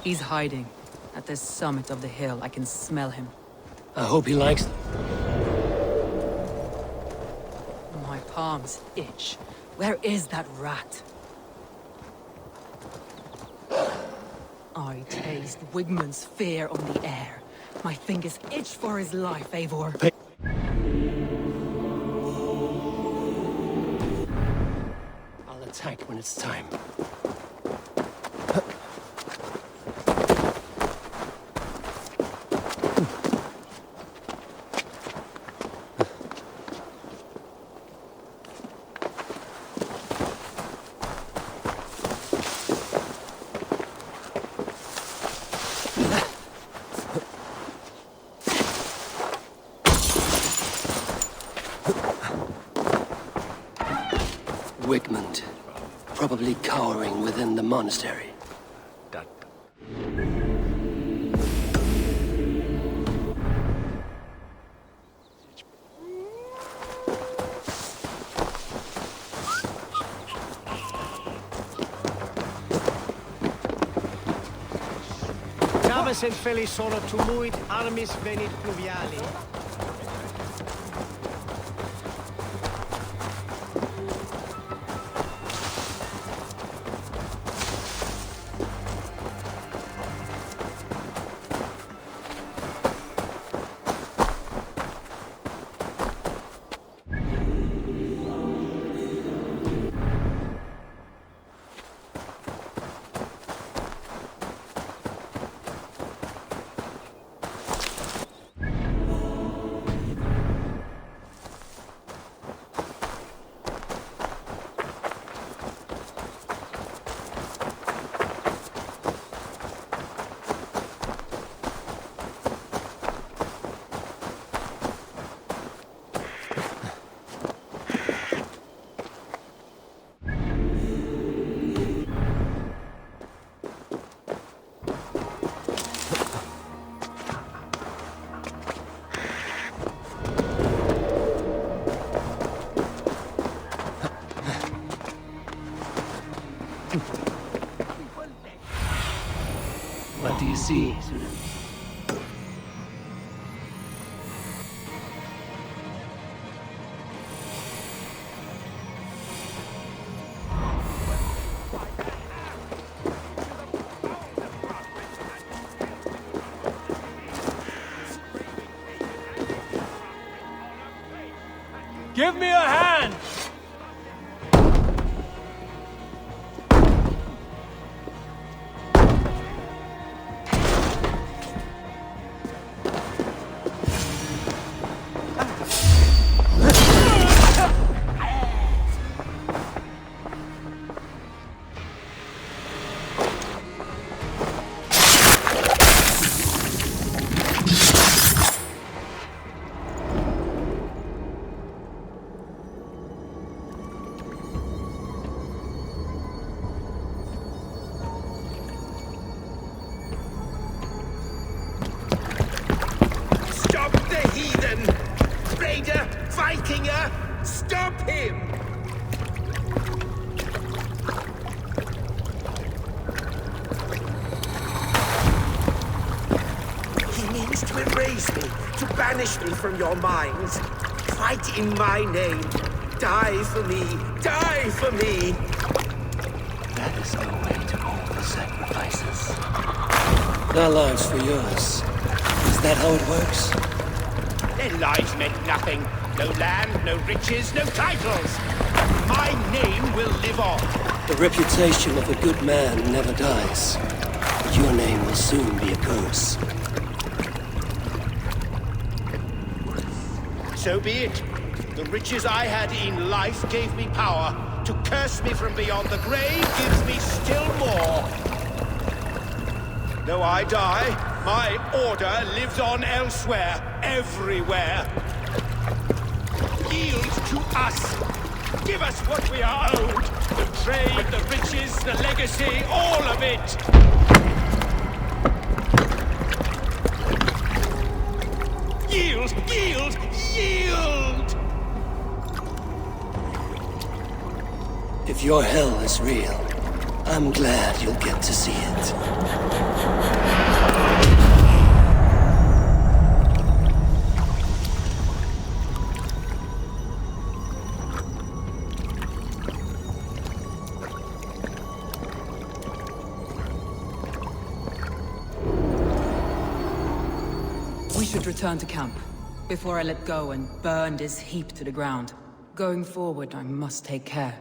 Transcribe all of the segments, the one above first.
He's hiding. At the summit of the hill, I can smell him. I hope he likes them. My palms itch. Where is that rat? I taste Wigman's fear on the air. My fingers itch for his life, Eivor. I'll attack when it's time. Wigmund, probably cowering within the monastery. Taves en felli sono tumuit armis venit pluviali. What do you see? Give me a hand! Stop him! He means to erase me, to banish me from your minds. Fight in my name. Die for me. Die for me. That is no way to offer sacrifices. Our lives for yours. Is that how it works? Their lives meant nothing. No land, no riches, no titles. My name will live on. The reputation of a good man never dies. But your name will soon be a curse. So be it. The riches I had in life gave me power. To curse me from beyond the grave gives me still more. Though I die, my order lives on elsewhere, everywhere. Yield to us. Give us what we are owed. The trade, the riches, the legacy, all of it. Yield, yield, yield! If your hell is real, I'm glad you'll get to see it. We should return to camp, before I let go and burn this heap to the ground. Going forward, I must take care.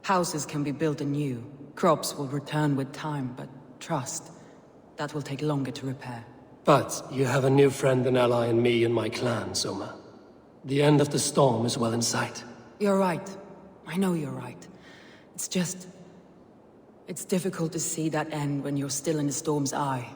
Houses can be built anew, crops will return with time, but trust, that will take longer to repair. But you have a new friend and ally in me and my clan, Soma. The end of the storm is well in sight. You're right. I know you're right. It's just... it's difficult to see that end when you're still in the storm's eye.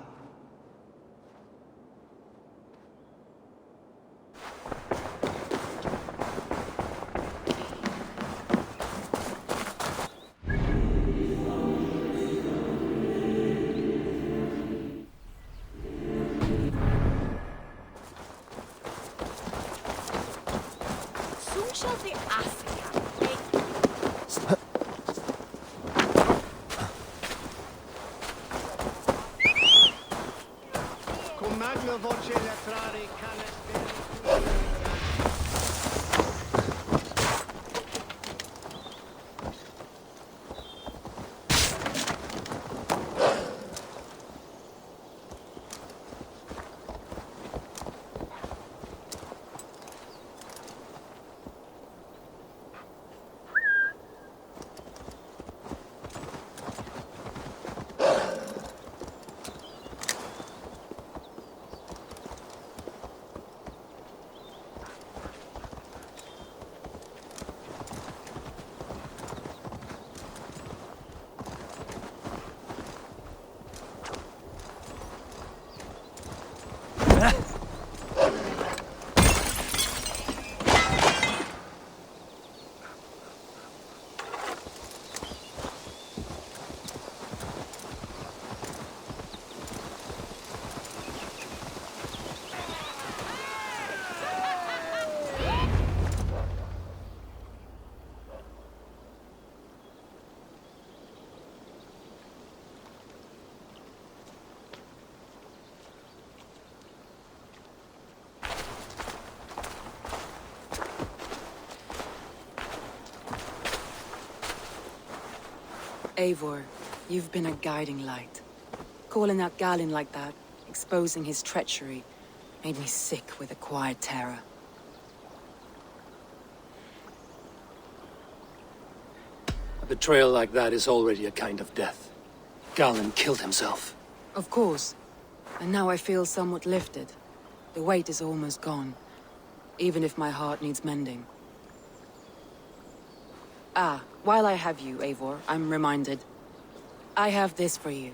Eivor, you've been a guiding light. Calling out Galin like that, exposing his treachery, made me sick with a quiet terror. A betrayal like that is already a kind of death. Galin killed himself. Of course. And now I feel somewhat lifted. The weight is almost gone, even if my heart needs mending. Ah, while I have you, Eivor, I'm reminded. I have this for you.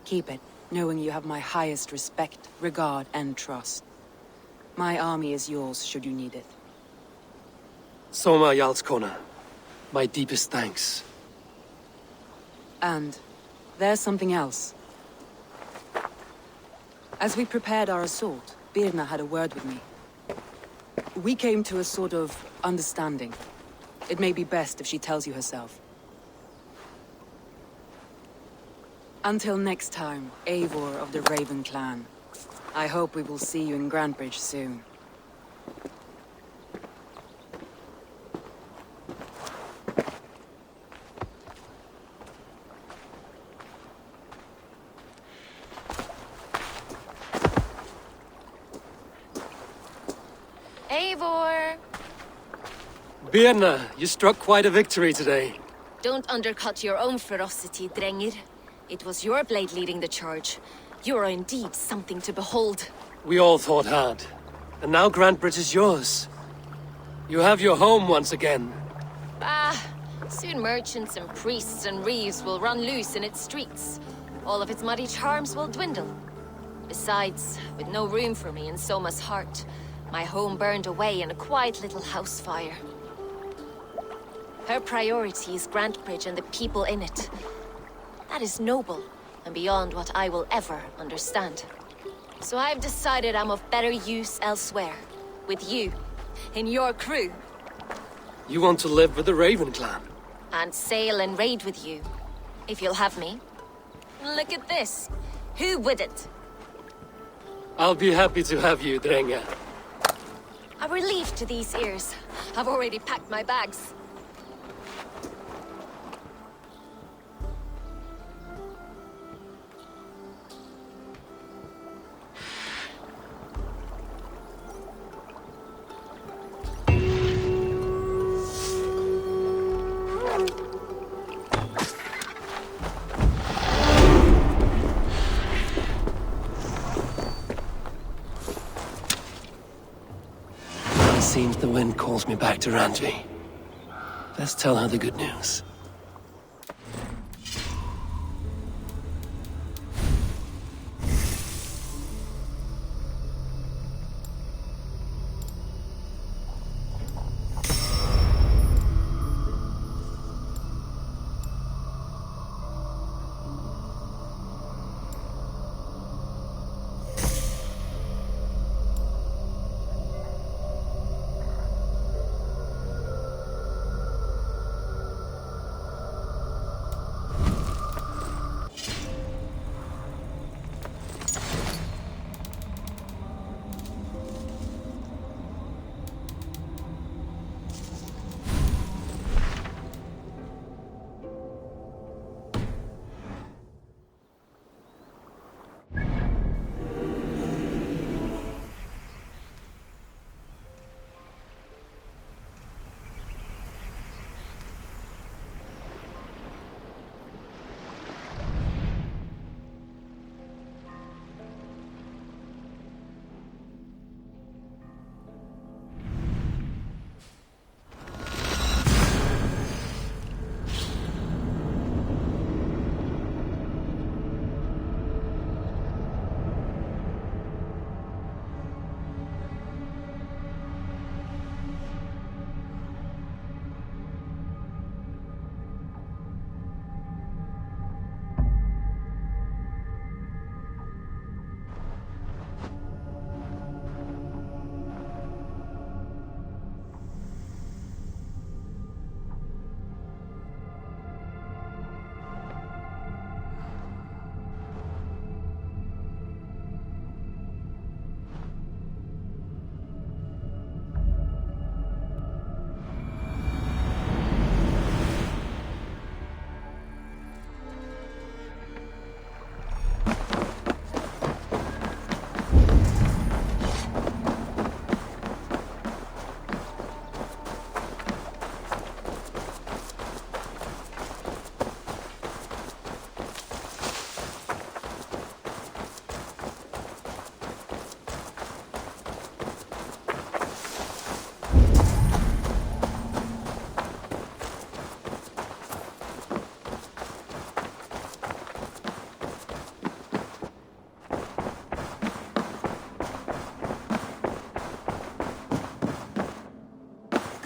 Keep it, knowing you have my highest respect, regard, and trust. My army is yours, should you need it. Soma Jarlskona, my deepest thanks. And there's something else. As we prepared our assault, Birna had a word with me. We came to a sort of understanding. It may be best if she tells you herself. Until next time, Eivor of the Raven clan. I hope we will see you in Grantebridge soon. Eivor! Birna, you struck quite a victory today. Don't undercut your own ferocity, Drengir. It was your blade leading the charge. You are indeed something to behold. We all fought hard. And now Grantebridge is yours. You have your home once again. Ah, soon merchants and priests and reeves will run loose in its streets. All of its muddy charms will dwindle. Besides, with no room for me in Soma's heart, my home burned away in a quiet little house fire. Her priority is Grantebridge and the people in it. That is noble, and beyond what I will ever understand. So I've decided I'm of better use elsewhere. With you, in your crew. You want to live with the Raven clan? And sail and raid with you. if you'll have me. Look at this. Who wouldn't? I'll be happy to have you, Drenga. A relief to these ears. I've already packed my bags. Seems the wind calls me back to Randvi. Let's tell her the good news.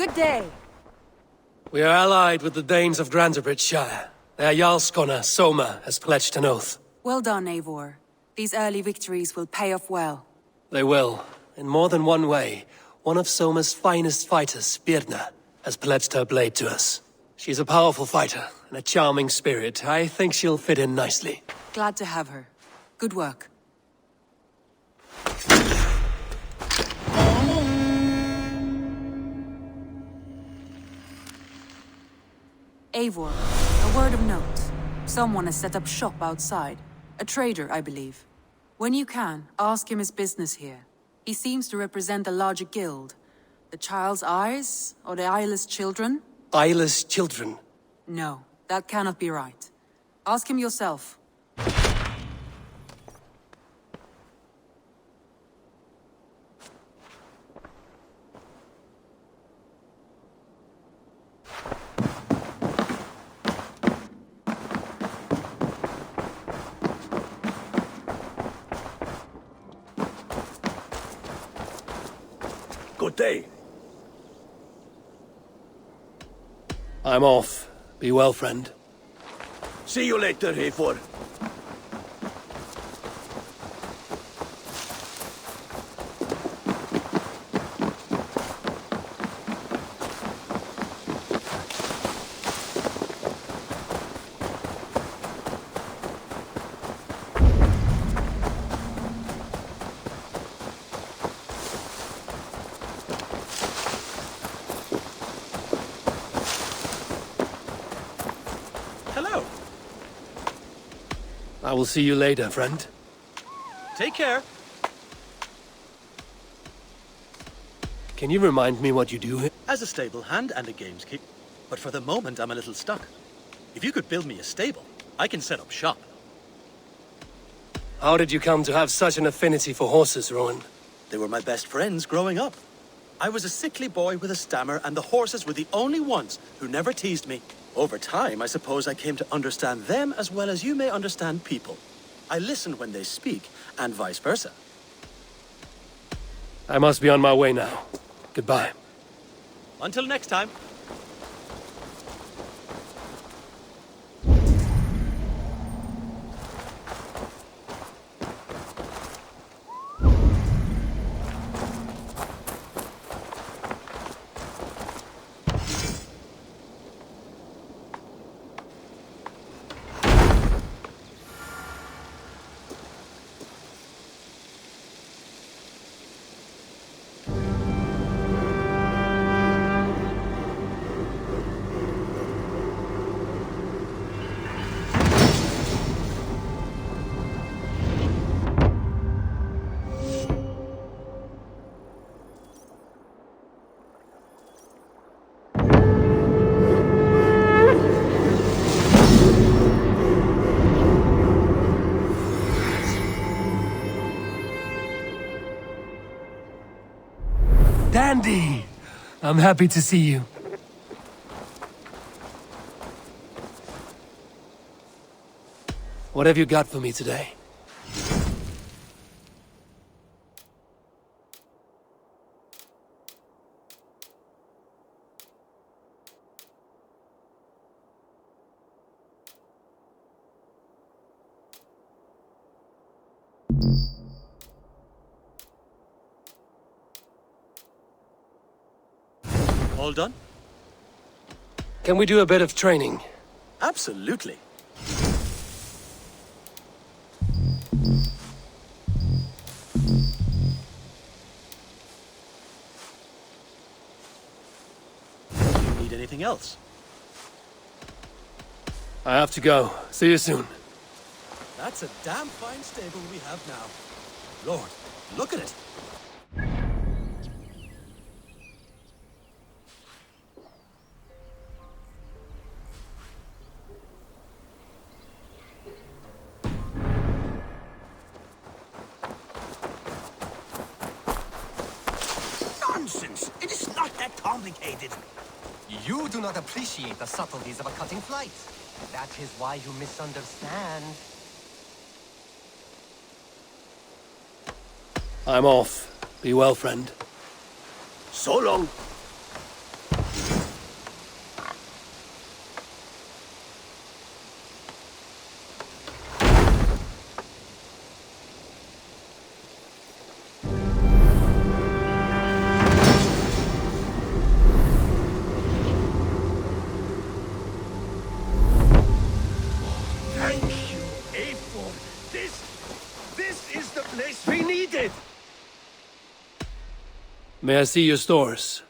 Good day. We are allied with the Danes of Shire. Their Jarlskona, Soma, has pledged an oath. Well done, Eivor. These early victories will pay off well. They will. In more than one way, one of Soma's finest fighters, Birna, has pledged her blade to us. She's a powerful fighter and a charming spirit. I think she'll fit in nicely. Glad to have her. Good work. Eivor, a word of note. Someone has set up shop outside. A trader, I believe. When you can, ask him his business here. He seems to represent a larger guild. The Child's Eyes, or the Eyeless Children? Eyeless children? No, that cannot be right. Ask him yourself. Good day. I'm off. Be well, friend. See you later, Eivor. I will see you later, friend. Take care. Can you remind me what you do here? As a stable hand and a gamekeeper. But for the moment, I'm a little stuck. If you could build me a stable, I can set up shop. How did you come to have such an affinity for horses, Rowan? They were my best friends growing up. I was a sickly boy with a stammer, and the horses were the only ones who never teased me. Over time, I suppose I came to understand them as well as you may understand people. I listen when they speak, and vice versa. I must be on my way now. Goodbye. Until next time. Dandy! I'm happy to see you. What have you got for me today? All done? Can we do a bit of training? Absolutely. Do you need anything else? I have to go. See you soon. That's a damn fine stable we have now. Lord, look at it. Nonsense! It is not that complicated. You do not appreciate the subtleties of a cutting flight. That is why you misunderstand. I'm off. Be well, friend. So long. Thank you, A4. This is the place we needed. May I see your stores?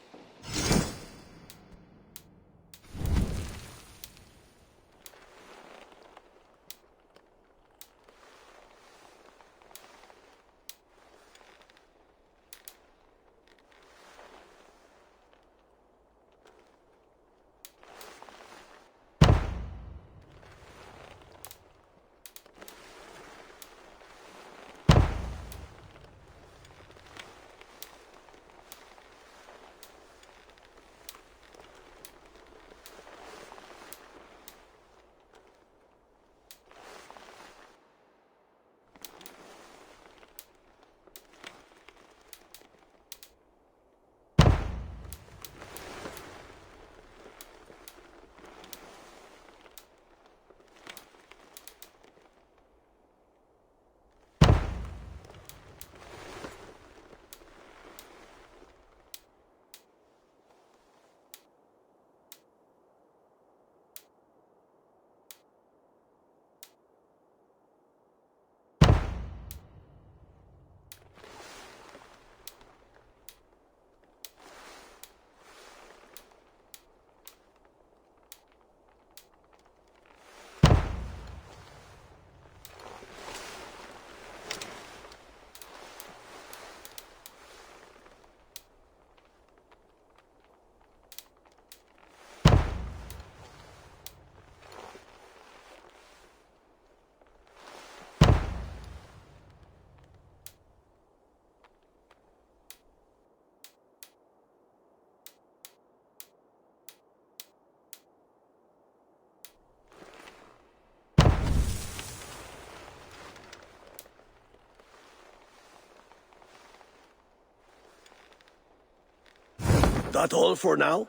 That all for now?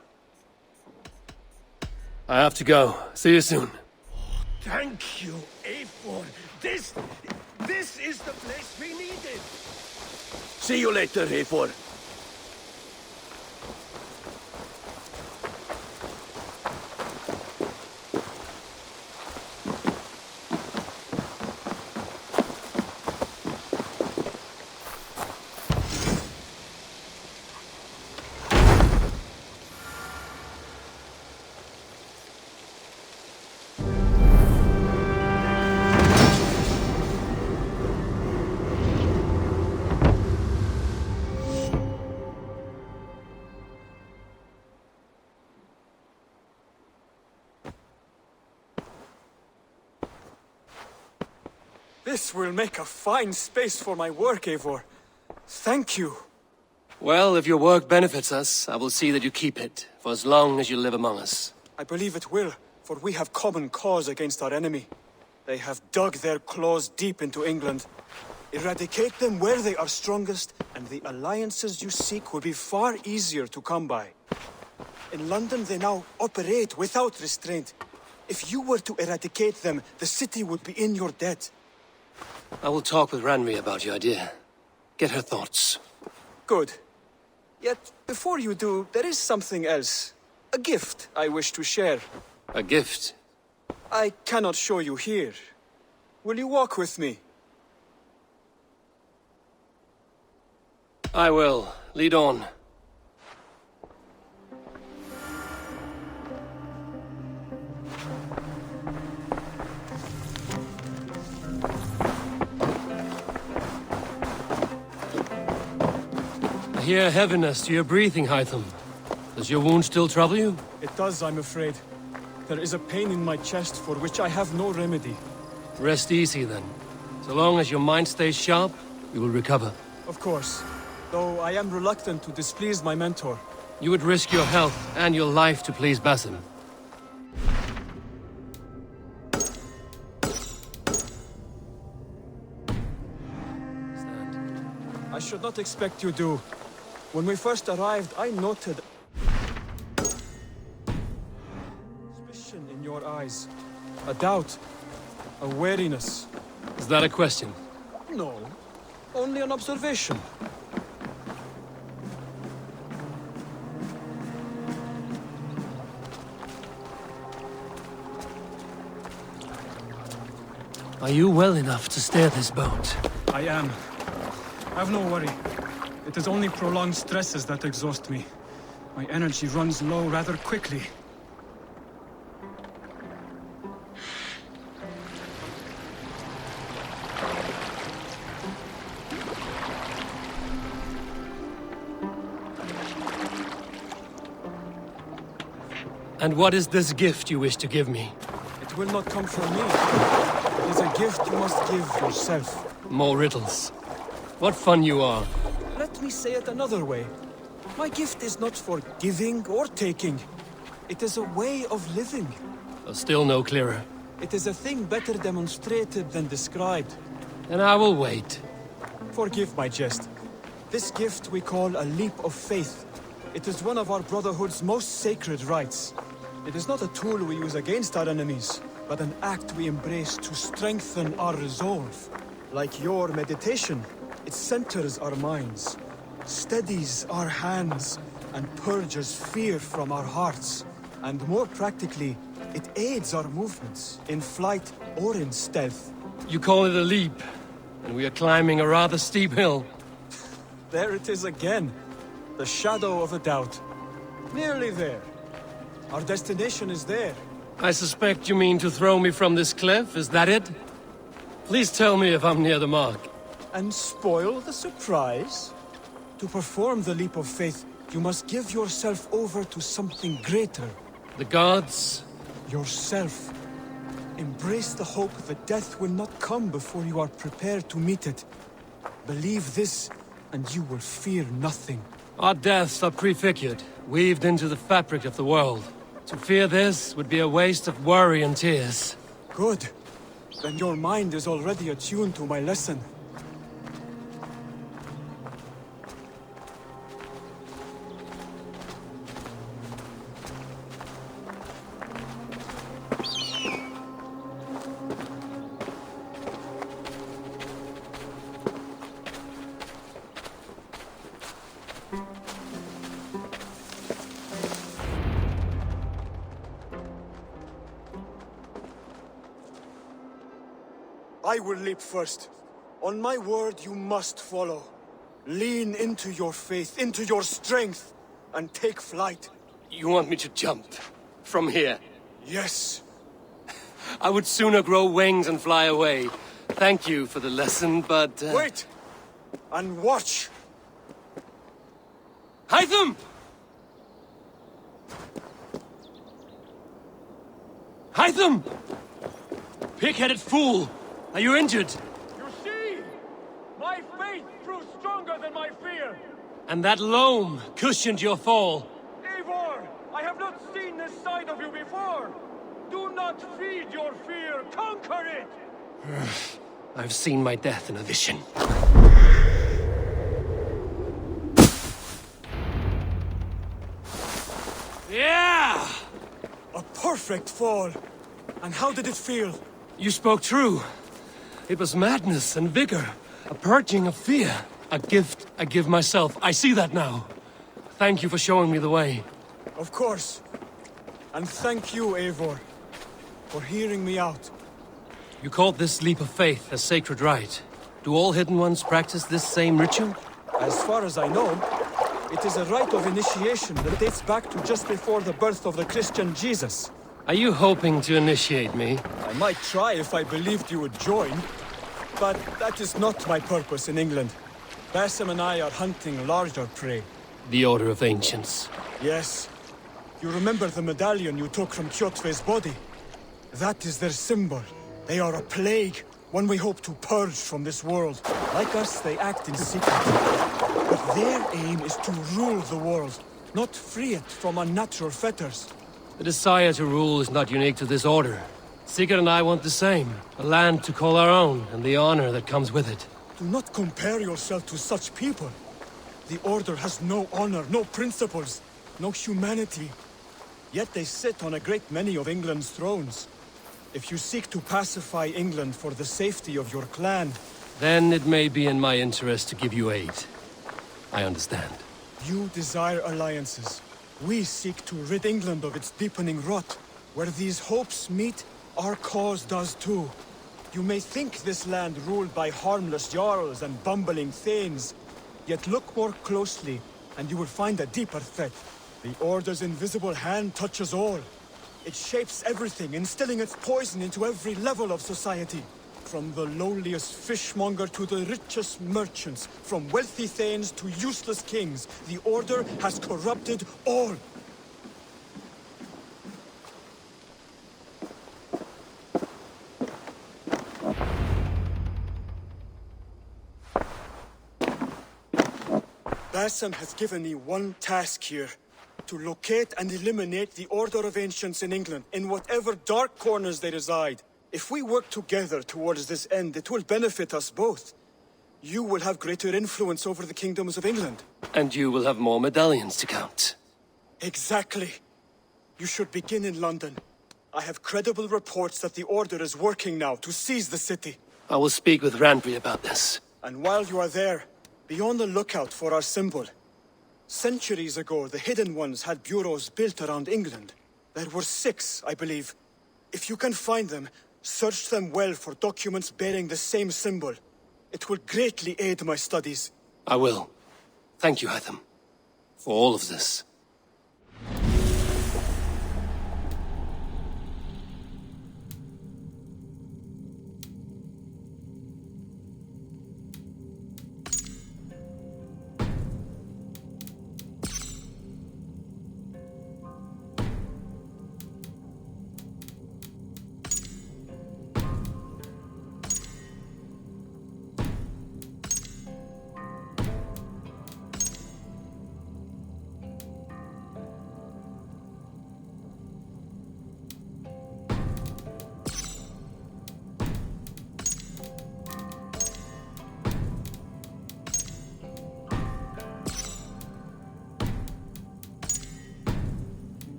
I have to go. See you soon. Thank you, Eivor. This is the place we needed. See you later, Eivor. This will make a fine space for my work, Eivor. Thank you. Well, if your work benefits us, I will see that you keep it, for as long as you live among us. I believe it will, for we have common cause against our enemy. They have dug their claws deep into England. Eradicate them where they are strongest, and the alliances you seek will be far easier to come by. In London, they now operate without restraint. If you were to eradicate them, the city would be in your debt. I will talk with Ranvi about your idea. Get her thoughts. Good. Yet, before you do, there is something else. A gift I wish to share. A gift? I cannot show you here. Will you walk with me? I will. Lead on. I hear heaviness to your breathing, Hytham. Does your wound still trouble you? It does, I'm afraid. There is a pain in my chest for which I have no remedy. Rest easy, then. So long as your mind stays sharp, you will recover. Of course. Though I am reluctant to displease my mentor. You would risk your health and your life to please Basim. I should not expect you do. When we first arrived, I noted suspicion in your eyes. A doubt. A wariness. Is that a question? No. Only an observation. Are you well enough to steer this boat? I am. Have no worry. It is only prolonged stresses that exhaust me. My energy runs low rather quickly. And what is this gift you wish to give me? It will not come from me. It is a gift you must give yourself. More riddles. What fun you are. Let me say it another way. My gift is not for giving or taking. It is a way of living. Still no clearer. It is a thing better demonstrated than described. Then I will wait. Forgive my jest. This gift we call a leap of faith. It is one of our Brotherhood's most sacred rites. It is not a tool we use against our enemies, but an act we embrace to strengthen our resolve. Like your meditation, it centers our minds, steadies our hands, and purges fear from our hearts. And more practically, it aids our movements, in flight or in stealth. You call it a leap, and we are climbing a rather steep hill. There it is again. The shadow of a doubt. Nearly there. Our destination is there. I suspect you mean to throw me from this cliff, is that it? Please tell me if I'm near the mark. And spoil the surprise? To perform the leap of faith, you must give yourself over to something greater. The gods? Yourself. Embrace the hope that death will not come before you are prepared to meet it. Believe this, and you will fear nothing. Our deaths are prefigured, weaved into the fabric of the world. To fear this would be a waste of worry and tears. Good. Then your mind is already attuned to my lesson. I will leap first. On my word, you must follow. Lean into your faith, into your strength, and take flight. You want me to jump? From here? Yes. I would sooner grow wings and fly away. Thank you for the lesson, but... Wait! And watch! Hytham! Hytham! Pig-headed fool! Are you injured? You see? My faith proved stronger than my fear. And that loam cushioned your fall. Eivor, I have not seen this side of you before. Do not feed your fear, conquer it! I've seen my death in a vision. Yeah! A perfect fall! And how did it feel? You spoke true. It was madness and vigor. A purging of fear. A gift I give myself. I see that now. Thank you for showing me the way. Of course. And thank you, Eivor, for hearing me out. You called this leap of faith a sacred rite. Do all Hidden Ones practice this same ritual? As far as I know, it is a rite of initiation that dates back to just before the birth of the Christian Jesus. Are you hoping to initiate me? I might try if I believed you would join, but that is not my purpose in England. Basim and I are hunting larger prey. The Order of Ancients. Yes. You remember the medallion you took from Kjotve's body? That is their symbol. They are a plague, one we hope to purge from this world. Like us, they act in secret. But their aim is to rule the world, not free it from unnatural fetters. The desire to rule is not unique to this order. Sigurd and I want the same. A land to call our own, and the honor that comes with it. Do not compare yourself to such people. The Order has no honor, no principles, no humanity. Yet they sit on a great many of England's thrones. If you seek to pacify England for the safety of your clan... Then it may be in my interest to give you aid. I understand. You desire alliances. We seek to rid England of its deepening rot. Where these hopes meet, our cause does too. You may think this land ruled by harmless jarls and bumbling thanes. Yet look more closely, and you will find a deeper threat. The Order's invisible hand touches all. It shapes everything, instilling its poison into every level of society. From the lowliest fishmonger to the richest merchants, from wealthy thanes to useless kings, the Order has corrupted all. Basim has given me one task here. To locate and eliminate the Order of Ancients in England, in whatever dark corners they reside. If we work together towards this end, it will benefit us both. You will have greater influence over the kingdoms of England. And you will have more medallions to count. Exactly. You should begin in London. I have credible reports that the Order is working now to seize the city. I will speak with Randbury about this. And while you are there, be on the lookout for our symbol. Centuries ago, the Hidden Ones had bureaus built around England. There were 6, I believe. If you can find them, search them well for documents bearing the same symbol. It will greatly aid my studies. I will. Thank you, Hytham, for all of this.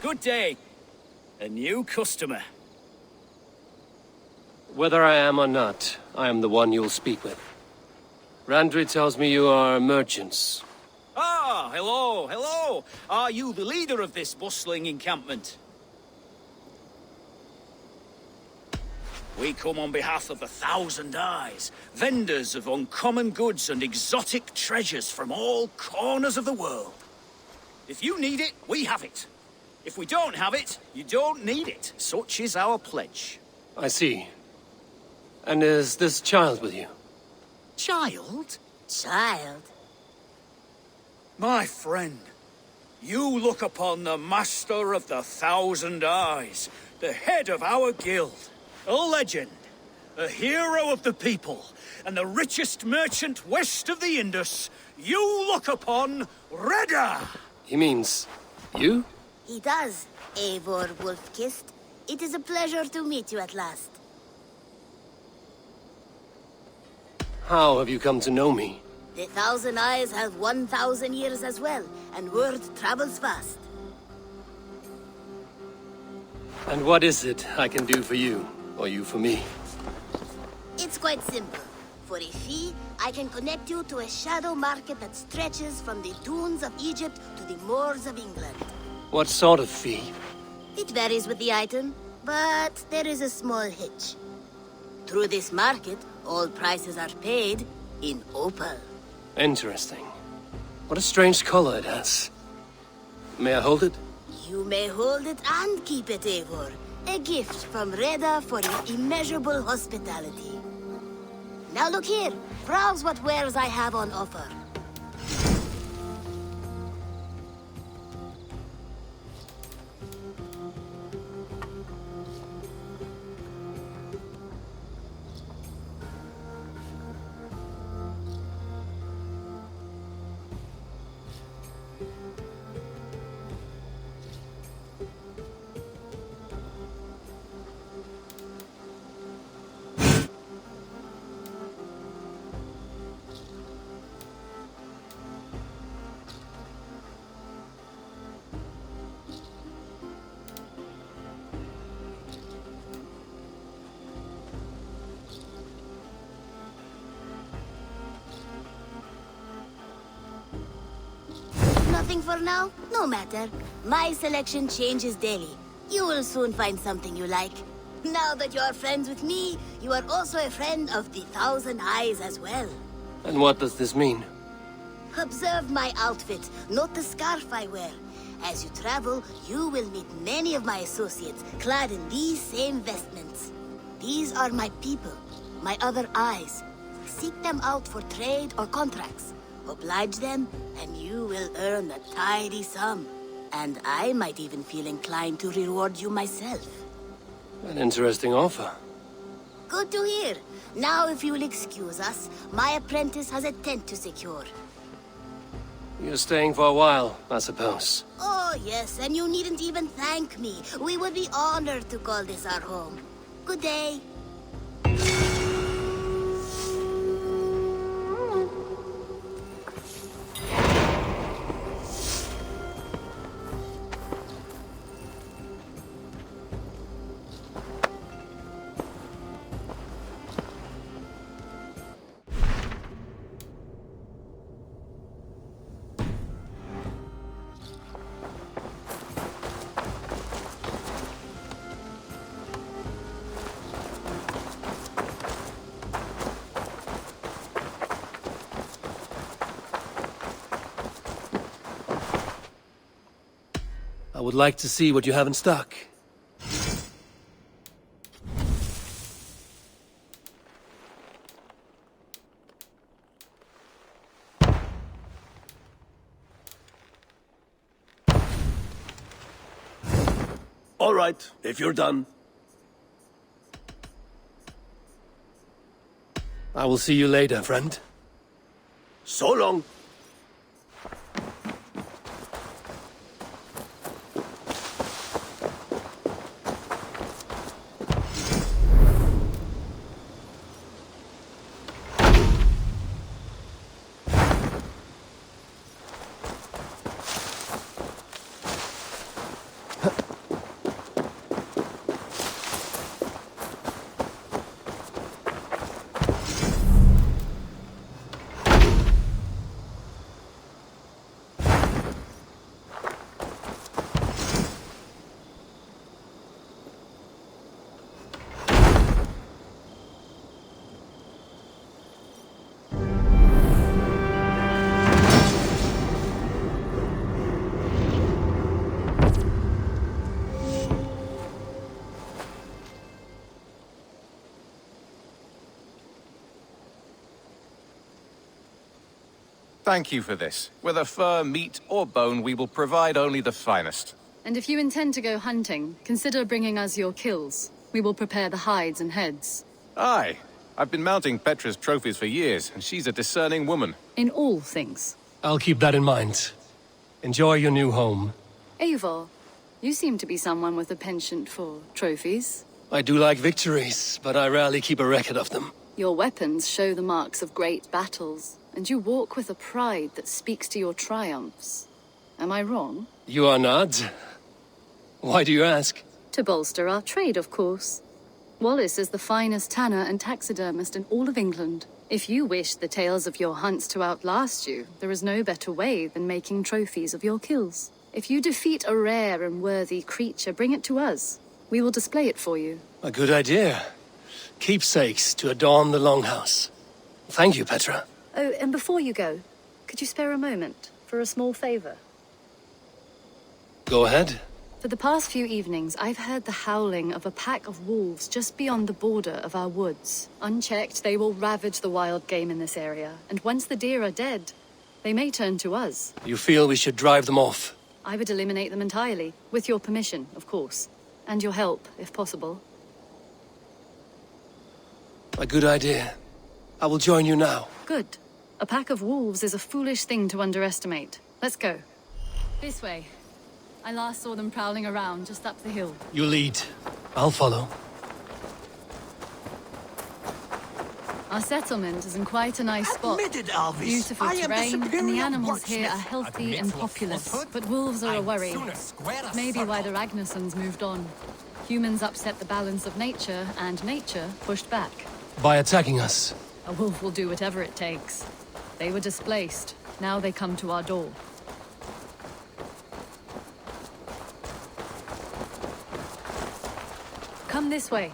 Good day. A new customer. Whether I am or not, I am the one you'll speak with. Randri tells me you are merchants. Ah, hello, hello. Are you the leader of this bustling encampment? We come on behalf of the Thousand Eyes, vendors of uncommon goods and exotic treasures from all corners of the world. If you need it, we have it. If we don't have it, you don't need it. Such is our pledge. I see. And is this child with you? Child? Child? My friend, you look upon the master of the Thousand Eyes, the head of our guild, a legend, a hero of the people, and the richest merchant west of the Indus. You look upon Reda! He means you? He does, Eivor Wolf-Kissed. It is a pleasure to meet you at last. How have you come to know me? The Thousand Eyes have 1,000 years as well, and word travels fast. And what is it I can do for you, or you for me? It's quite simple. For a fee, I can connect you to a shadow market that stretches from the dunes of Egypt to the moors of England. What sort of fee? It varies with the item, but there is a small hitch. Through this market, all prices are paid in opal. Interesting. What a strange color it has. May I hold it? You may hold it and keep it, Eivor. A gift from Reda for your immeasurable hospitality. Now look here. Browse what wares I have on offer. Nothing for now? No matter. My selection changes daily. You will soon find something you like. Now that you are friends with me, you are also a friend of the Thousand Eyes as well. And what does this mean? Observe my outfit, note the scarf I wear. As you travel, you will meet many of my associates, clad in these same vestments. These are my people, my other eyes. Seek them out for trade or contracts. Oblige them, and you will earn a tidy sum. And I might even feel inclined to reward you myself. An interesting offer. Good to hear. Now, if you will excuse us, my apprentice has a tent to secure. You're staying for a while, I suppose. Oh, yes, and you needn't even thank me. We would be honored to call this our home. Good day. I would like to see what you have in stock. All right, if you're done. I will see you later, friend. So long. Thank you for this. Whether fur, meat, or bone, we will provide only the finest. And if you intend to go hunting, consider bringing us your kills. We will prepare the hides and heads. Aye. I've been mounting Petra's trophies for years, and she's a discerning woman. In all things. I'll keep that in mind. Enjoy your new home. Eivor, you seem to be someone with a penchant for trophies. I do like victories, but I rarely keep a record of them. Your weapons show the marks of great battles, and you walk with a pride that speaks to your triumphs. Am I wrong? You are not. Why do you ask? To bolster our trade, of course. Wallace is the finest tanner and taxidermist in all of England. If you wish the tales of your hunts to outlast you, there is no better way than making trophies of your kills. If you defeat a rare and worthy creature, bring it to us. We will display it for you. A good idea. Keepsakes to adorn the longhouse. Thank you, Petra. Oh, and before you go, could you spare a moment for a small favor? Go ahead. For the past few evenings, I've heard the howling of a pack of wolves just beyond the border of our woods. Unchecked, they will ravage the wild game in this area, and once the deer are dead, they may turn to us. You feel we should drive them off? I would eliminate them entirely, with your permission, of course. And your help, if possible. A good idea. I will join you now. Good. A pack of wolves is a foolish thing to underestimate. Let's go. This way. I last saw them prowling around just up the hill. You lead. I'll follow. Our settlement is in quite a nice spot. Beautiful terrain, and the animals here are healthy and populous. But wolves are a worry. Maybe why the Ragnarsons moved on. Humans upset the balance of nature, and nature pushed back. By attacking us? A wolf will do whatever it takes. They were displaced. Now they come to our door. Come this way.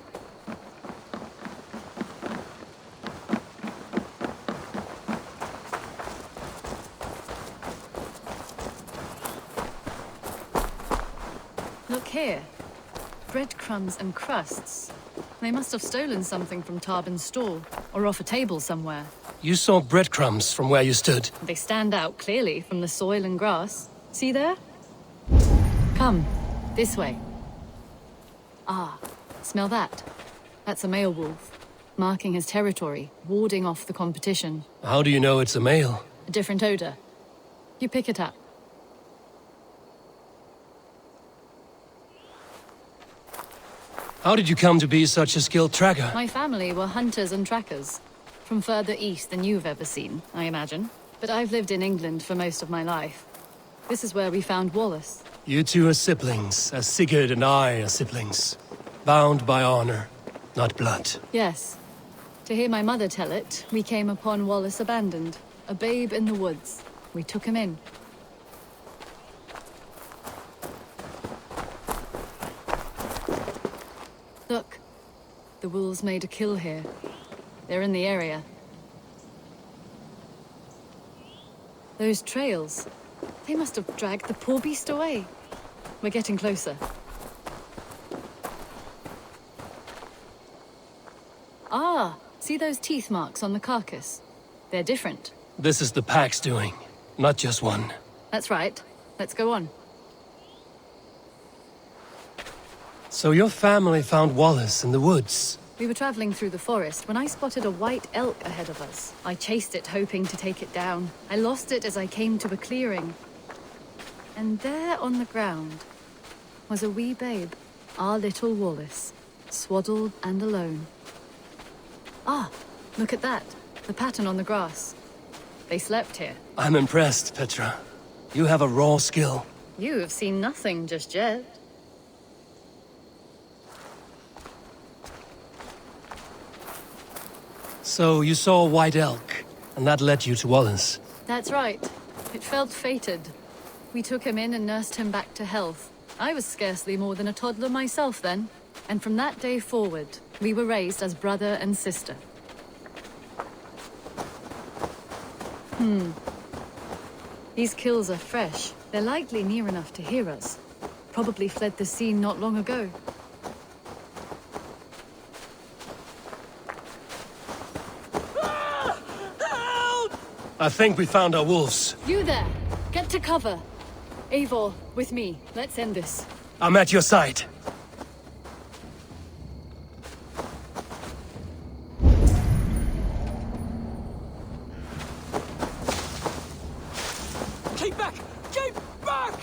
Look here. Breadcrumbs and crusts. They must have stolen something from Tarbin's stall, or off a table somewhere. You saw breadcrumbs from where you stood. They stand out clearly from the soil and grass. See there? Come, this way. Ah, smell that? That's a male wolf, marking his territory, warding off the competition. How do you know it's a male? A different odor. You pick it up. How did you come to be such a skilled tracker? My family were hunters and trackers. From further east than you've ever seen, I imagine. But I've lived in England for most of my life. This is where we found Wallace. You two are siblings, as Sigurd and I are siblings. Bound by honor, not blood. Yes. To hear my mother tell it, we came upon Wallace abandoned. A babe in the woods. We took him in. Look. The wolves made a kill here. They're in the area. Those trails. They must have dragged the poor beast away. We're getting closer. Ah, see those teeth marks on the carcass? They're different. This is the pack's doing, not just one. That's right. Let's go on. So your family found Wallace in the woods? We were traveling through the forest when I spotted a white elk ahead of us. I chased it, hoping to take it down. I lost it as I came to a clearing. And there on the ground was a wee babe, our little Wallace, swaddled and alone. Ah, look at that. The pattern on the grass. They slept here. I'm impressed, Petra. You have a raw skill. You have seen nothing just yet. So you saw a white elk, and that led you to Wallace? That's right. It felt fated. We took him in and nursed him back to health. I was scarcely more than a toddler myself then. And from that day forward, we were raised as brother and sister. These kills are fresh. They're likely near enough to hear us. Probably fled the scene not long ago. I think we found our wolves. You there! Get to cover! Eivor, with me. Let's end this. I'm at your side. Keep back! Keep back!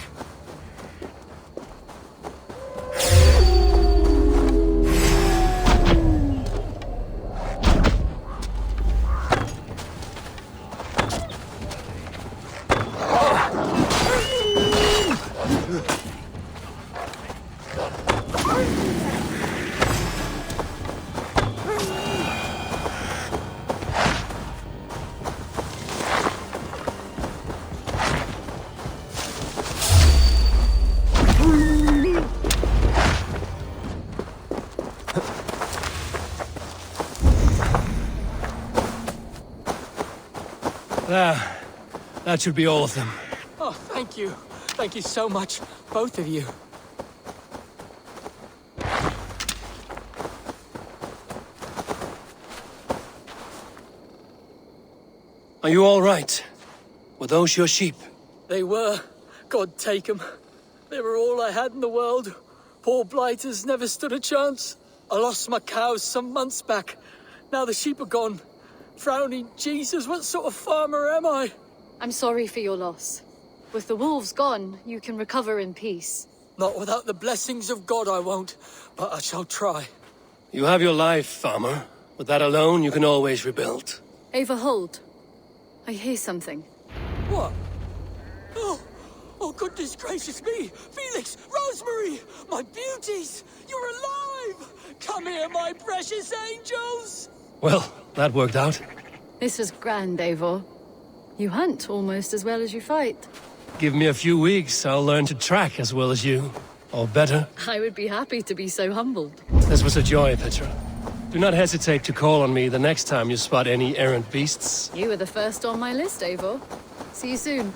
There. That should be all of them. Oh, thank you. Thank you so much, both of you. Are you all right? Were those your sheep? They were. God take them. They were all I had in the world. Poor blighters never stood a chance. I lost my cows some months back. Now the sheep are gone. Frowning Jesus, what sort of farmer am I? I'm sorry for your loss. With the wolves gone, you can recover in peace. Not without the blessings of God I won't, but I shall try. You have your life, farmer. With that alone, you can always rebuild. Ava, hold. I hear something. What? Oh, goodness gracious me! Felix, Rosemary, my beauties! You're alive! Come here, my precious angels! Well, that worked out. This was grand, Eivor. You hunt almost as well as you fight. Give me a few weeks, I'll learn to track as well as you. Or better. I would be happy to be so humbled. This was a joy, Petra. Do not hesitate to call on me the next time you spot any errant beasts. You were the first on my list, Eivor. See you soon.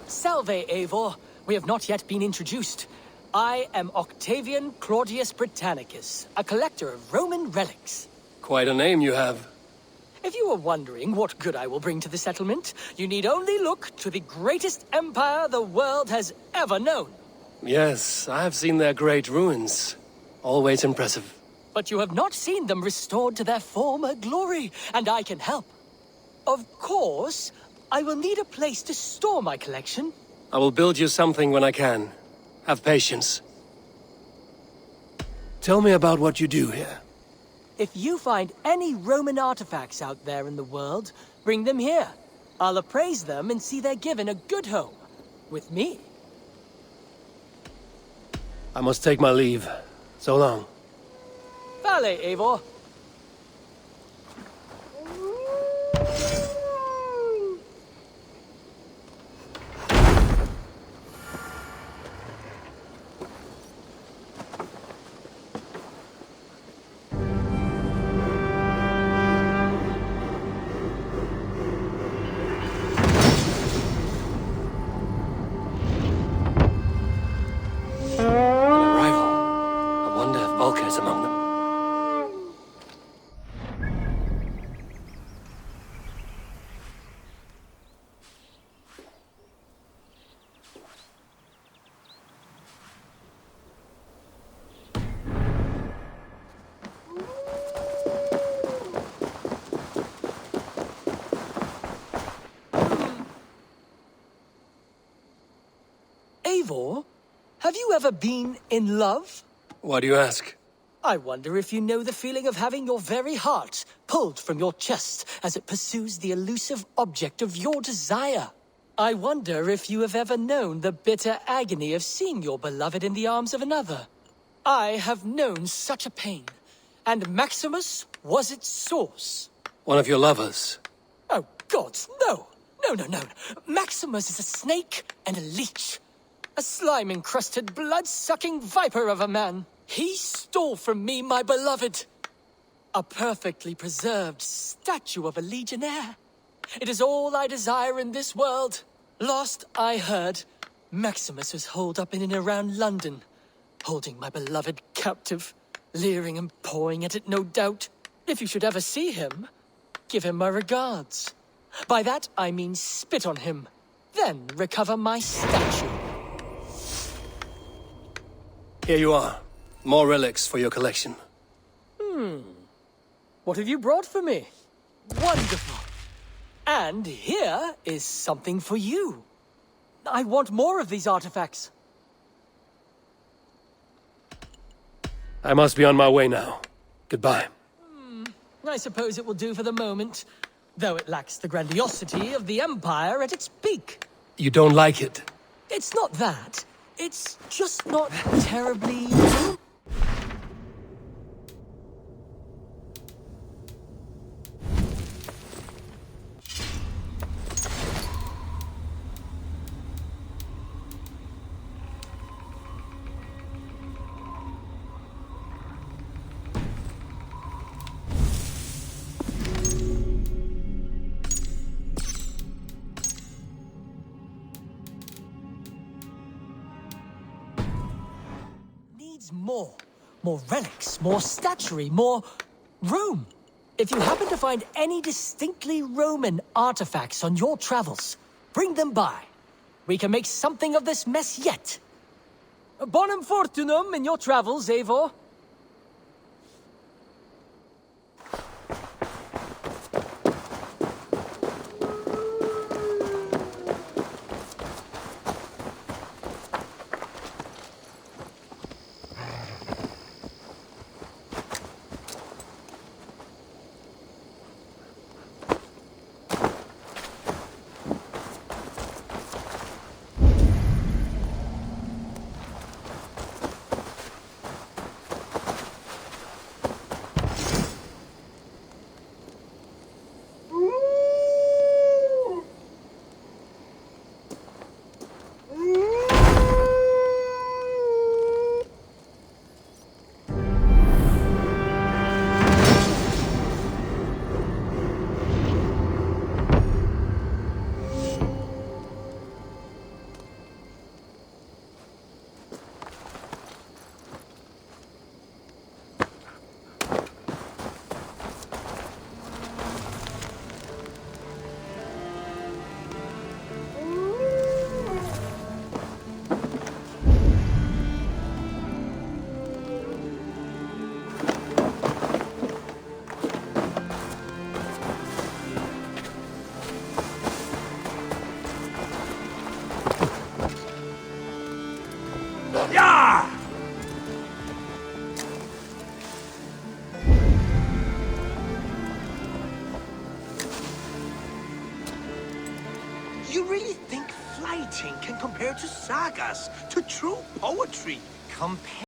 Salve, Eivor. We have not yet been introduced. I am Octavian Claudius Britannicus, a collector of Roman relics. Quite a name you have. If you are wondering what good I will bring to the settlement, you need only look to the greatest empire the world has ever known. Yes, I have seen their great ruins. Always impressive. But you have not seen them restored to their former glory, and I can help. Of course, I will need a place to store my collection. I will build you something when I can. Have patience. Tell me about what you do here. If you find any Roman artifacts out there in the world, bring them here. I'll appraise them and see they're given a good home. With me. I must take my leave. So long. Vale, Eivor. Among them. Eivor, have you ever been in love? Why do you ask? I wonder if you know the feeling of having your very heart pulled from your chest as it pursues the elusive object of your desire. I wonder if you have ever known the bitter agony of seeing your beloved in the arms of another. I have known such a pain, and Maximus was its source. One of your lovers? Oh, gods, no! No. Maximus is a snake and a leech. A slime-encrusted, blood-sucking viper of a man. He stole from me my beloved. A perfectly preserved statue of a legionnaire. It is all I desire in this world. Last I heard, Maximus was holed up in and around London, holding my beloved captive, leering and pawing at it, no doubt. If you should ever see him, give him my regards. By that I mean spit on him, then recover my statue. Here you are. More relics for your collection. What have you brought for me? Wonderful. And here is something for you. I want more of these artifacts. I must be on my way now. Goodbye. I suppose it will do for the moment, though it lacks the grandiosity of the Empire at its peak. You don't like it? It's not that. It's just not terribly... More relics, more statuary, more room. If you happen to find any distinctly Roman artifacts on your travels, bring them by. We can make something of this mess yet. Bonum fortunum in your travels, Eivor. You really think flighting can compare to sagas, to true poetry? Compare